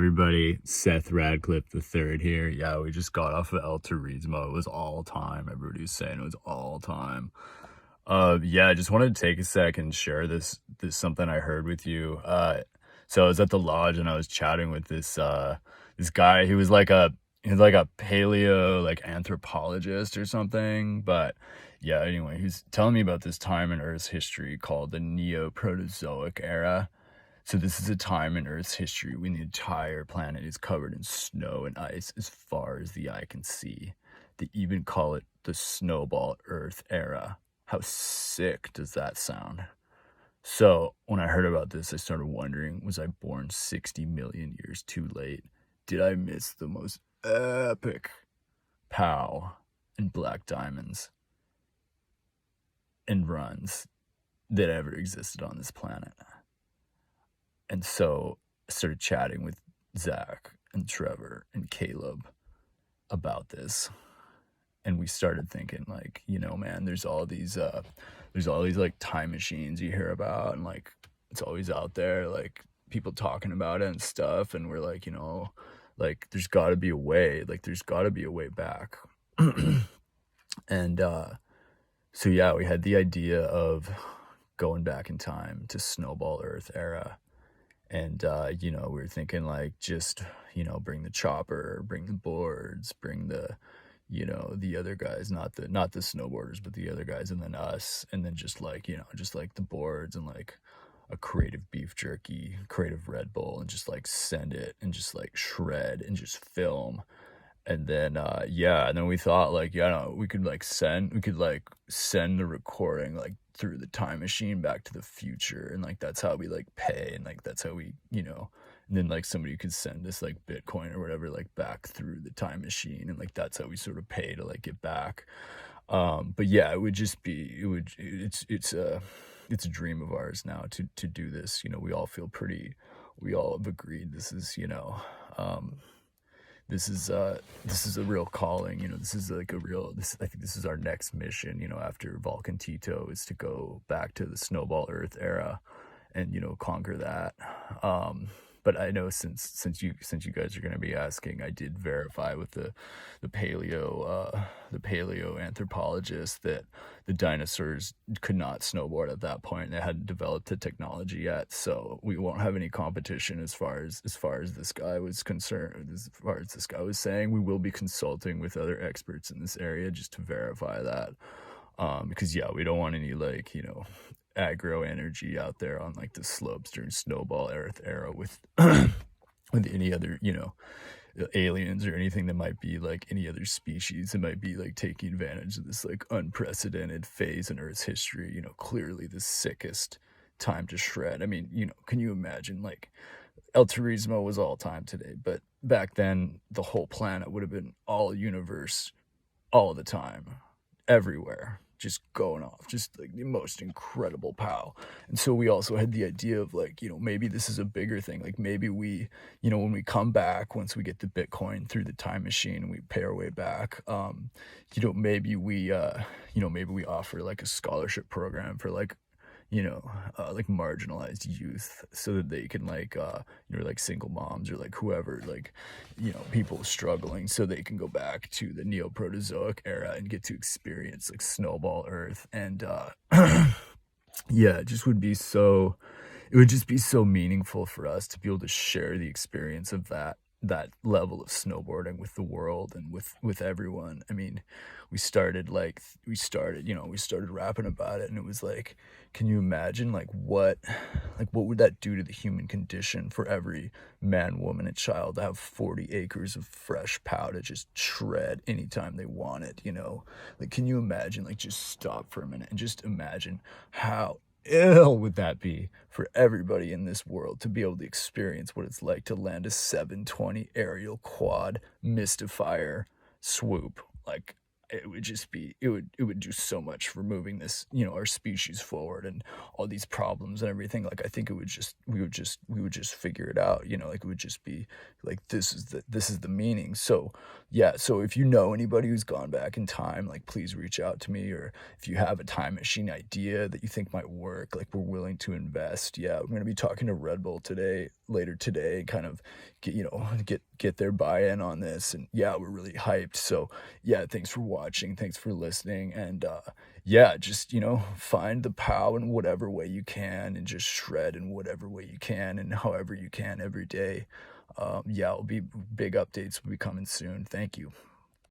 everybody? Seth Radcliffe the third here. Yeah, we just got off of El Turismo. It was all time. Everybody was saying it was all time. Yeah, I just wanted to take a sec and share this something I heard with you. So I was at the lodge and I was chatting with this guy. He was like a paleo anthropologist or something. But yeah, anyway, he's telling me about this time in Earth's history called the Neoproterozoic era. So this is a time in Earth's history when the entire planet is covered in snow and ice as far as the eye can see. They even call it the Snowball Earth era. How sick does that sound? So when I heard about this, I started wondering, was I born 60 million years too late? Did I miss the most epic POW and black diamonds and runs that ever existed on this planet? And so I started chatting with Zach and Trevor and Caleb about this. And we started thinking, man, there's all these time machines you hear about, and it's always out there, people talking about it and stuff. And we're there's got to be a way, back. And so yeah, we had the idea of going back in time to Snowball Earth era. And, we were thinking bring the chopper, bring the boards, bring the other guys, not the snowboarders, but the other guys, and then us. And then just the boards and a creative beef jerky, creative Red Bull, and just send it and just shred and just film. And then, and then we thought we could send the recording through the time machine back to the future, and that's how we pay, and that's how we and then somebody could send us Bitcoin or whatever back through the time machine, and that's how we sort of pay to get back. But yeah, it's a dream of ours now to do this. We all have agreed this is this is a real calling. This is I think this is our next mission, after Vulcan Tito, is to go back to the Snowball Earth era and, conquer that. But I know since you guys are going to be asking, I did verify with the paleo anthropologist that the dinosaurs could not snowboard at that point. They hadn't developed the technology yet, so we won't have any competition as far as this guy was concerned. As far as this guy was saying, we will be consulting with other experts in this area just to verify that. Because we don't want any aggro energy out there on the slopes during Snowball Earth era with with any other aliens or anything that might be any other species that might be taking advantage of this unprecedented phase in Earth's history. Clearly the sickest time to shred. I mean, can you imagine El Turismo was all time today, but back then the whole planet would have been all universe all the time, everywhere, just going off, just the most incredible POW. And so we also had the idea of maybe this is a bigger thing. Maybe we, when we come back, once we get the Bitcoin through the time machine and we pay our way back, maybe we offer a scholarship program for marginalized youth, so that they can single moms or whoever, people struggling, so they can go back to the Neoproterozoic era and get to experience Snowball Earth. And yeah, it would just be so meaningful for us to be able to share the experience of that level of snowboarding with the world and with everyone. I mean, we started rapping about it, and it was can you imagine what would that do to the human condition for every man, woman, and child to have 40 acres of fresh POW to just shred anytime they want it? Can you imagine, just stop for a minute and just imagine how ill would that be for everybody in this world to be able to experience what it's like to land a 720 aerial quad Mystifier swoop? it would just be it would do so much for moving this, our species forward and all these problems and everything. Like, I think it would just we would just figure it out, like, it would just be like, this is the meaning. So, yeah, so if you know anybody who's gone back in time, like, please reach out to me, or if you have a time machine idea that you think might work, like, we're willing to invest. Yeah, I'm gonna be talking to Red Bull later today, kind of get their buy-in on this, and yeah, we're really hyped. So, yeah, thanks for watching, thanks for listening, and, yeah, just, find the pow in whatever way you can, and just shred in whatever way you can, and however you can every day. Yeah, big updates will be coming soon. Thank you.